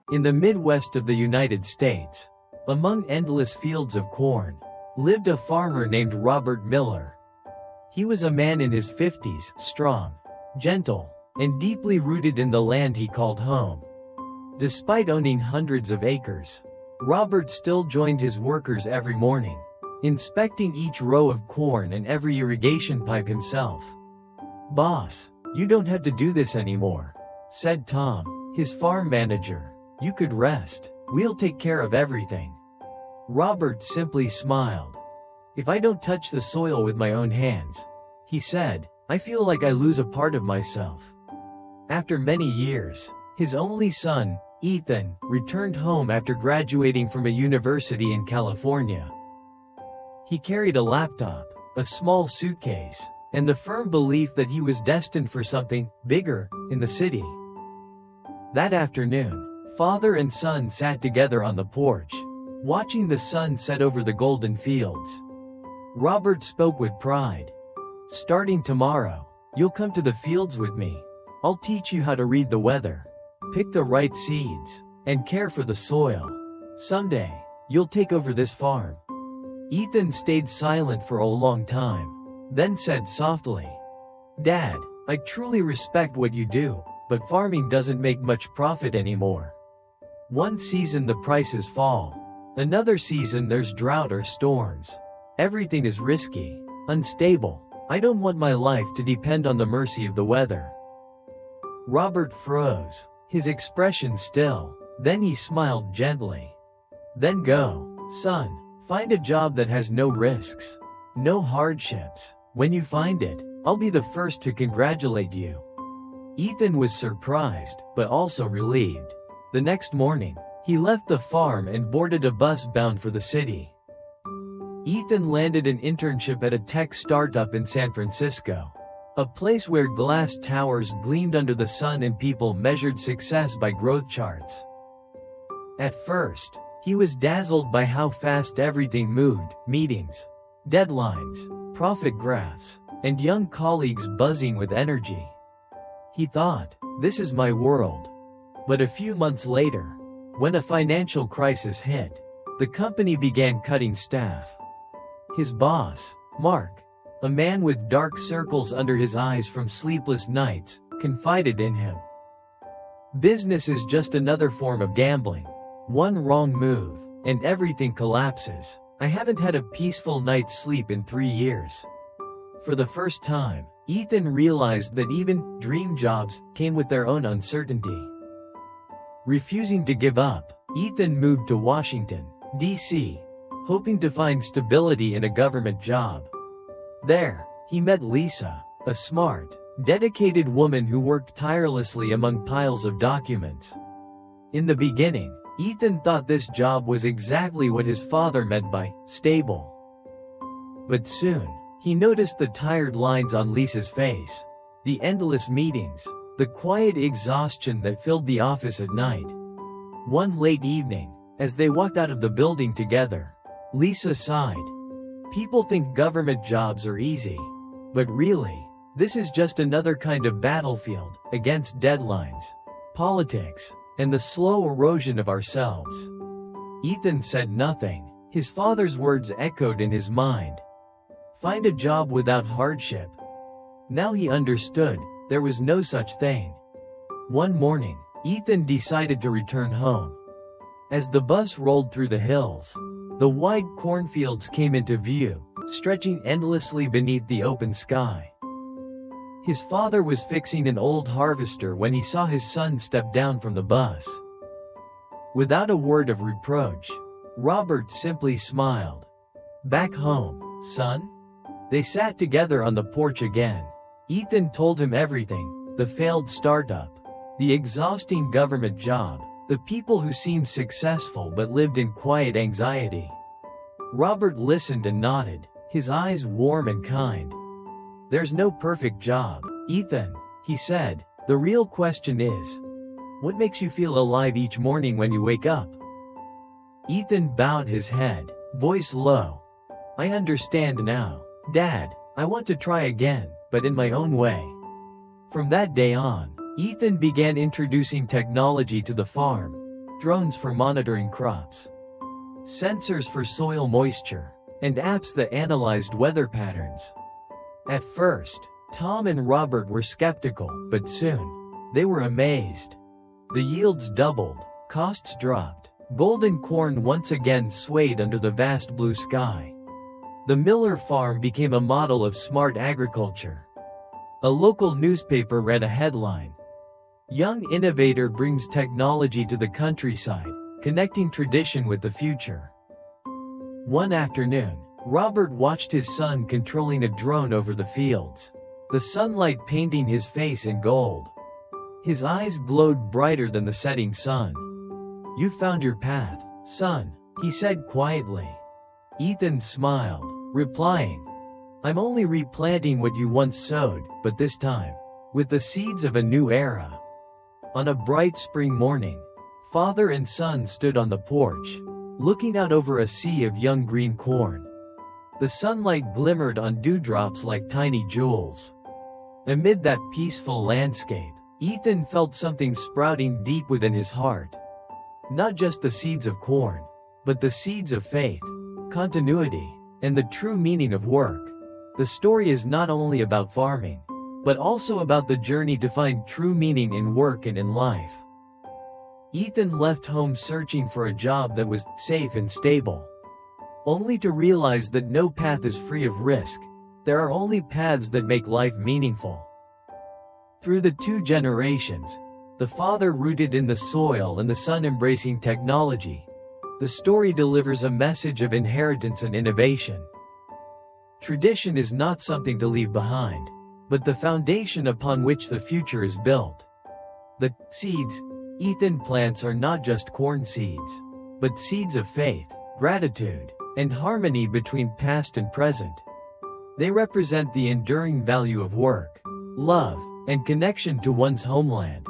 In the Midwest of the United States, among endless fields of corn, lived a farmer named Robert Miller. He was a man in his 50s, strong, gentle, and deeply rooted in the land he called home. Despite owning hundreds of acres, Robert still joined his workers every morning, inspecting each row of corn and every irrigation pipe himself. "Boss, you don't have to do this anymore," said Tom, his farm manager. "You could rest. We'll take care of everything." Robert simply smiled. "If I don't touch the soil with my own hands," he said, "I feel like I lose a part of myself." After many years, his only son, Ethan, returned home after graduating from a university in California. He carried a laptop, a small suitcase, and the firm belief that he was destined for something bigger in the city. That afternoon, father and son sat together on the porch, watching the sun set over the golden fields. Robert spoke with pride. "Starting tomorrow, you'll come to the fields with me. I'll teach you how to read the weather, pick the right seeds, and care for the soil. Someday, you'll take over this farm." Ethan stayed silent for a long time, then said softly, "Dad, I truly respect what you do, but farming doesn't make much profit anymore. One season the prices fall. Another season there's drought or storms. Everything is risky, unstable. I don't want my life to depend on the mercy of the weather." Robert froze, his expression still. Then he smiled gently. "Then go, son. Find a job that has no risks, no hardships. When you find it, I'll be the first to congratulate you." Ethan was surprised, but also relieved. The next morning, he left the farm and boarded a bus bound for the city. Ethan landed an internship at a tech startup in San Francisco, a place where glass towers gleamed under the sun and people measured success by growth charts. At first, he was dazzled by how fast everything moved: meetings, deadlines, profit graphs, and young colleagues buzzing with energy. He thought, "This is my world." But a few months later, when a financial crisis hit, the company began cutting staff. His boss, Mark, a man with dark circles under his eyes from sleepless nights, confided in him. "Business is just another form of gambling. One wrong move, and everything collapses. I haven't had a peaceful night's sleep in 3 years." For the first time, Ethan realized that even dream jobs came with their own uncertainty. Refusing to give up, Ethan moved to Washington, D.C., hoping to find stability in a government job. There, he met Lisa, a smart, dedicated woman who worked tirelessly among piles of documents. In the beginning, Ethan thought this job was exactly what his father meant by stable. But soon, he noticed the tired lines on Lisa's face, the endless meetings, the quiet exhaustion that filled the office at night. One late evening, as they walked out of the building together, Lisa sighed. "People think government jobs are easy. But really, this is just another kind of battlefield, against deadlines, politics, and the slow erosion of ourselves." Ethan said nothing. His father's words echoed in his mind. Find a job without hardship. Now he understood, there was no such thing. One morning, Ethan decided to return home. As the bus rolled through the hills, the wide cornfields came into view, stretching endlessly beneath the open sky. His father was fixing an old harvester when he saw his son step down from the bus. Without a word of reproach, Robert simply smiled. "Back home, son?" They sat together on the porch again. Ethan told him everything: the failed startup, the exhausting government job, the people who seemed successful but lived in quiet anxiety. Robert listened and nodded, his eyes warm and kind. "There's no perfect job, Ethan," he said. "The real question is, what makes you feel alive each morning when you wake up?" Ethan bowed his head, voice low. "I understand now, Dad. I want to try again, but in my own way." From that day on, Ethan began introducing technology to the farm. drones for monitoring crops, sensors for soil moisture, and apps that analyzed weather patterns. At first, Tom and Robert were skeptical, but soon, they were amazed. The yields doubled, costs dropped, golden corn once again swayed under the vast blue sky. The Miller farm became a model of smart agriculture. A local newspaper read a headline: "Young innovator brings technology to the countryside, connecting tradition with the future." One afternoon, Robert watched his son controlling a drone over the fields, the sunlight painting his face in gold. His eyes glowed brighter than the setting sun. "You found your path, son," he said quietly. Ethan smiled, replying, "I'm only replanting what you once sowed, but this time, with the seeds of a new era." On a bright spring morning, father and son stood on the porch, looking out over a sea of young green corn. The sunlight glimmered on dewdrops like tiny jewels. Amid that peaceful landscape, Ethan felt something sprouting deep within his heart. Not just the seeds of corn, but the seeds of faith, continuity, and the true meaning of work. The story is not only about farming, but also about the journey to find true meaning in work and in life. Ethan left home searching for a job that was safe and stable, only to realize that no path is free of risk. There are only paths that make life meaningful. Through the two generations, the father rooted in the soil and the son embracing technology, the story delivers a message of inheritance and innovation. Tradition is not something to leave behind, but the foundation upon which the future is built. The seeds Ethan plants are not just corn seeds, but seeds of faith, gratitude, and harmony between past and present. They represent the enduring value of work, love, and connection to one's homeland.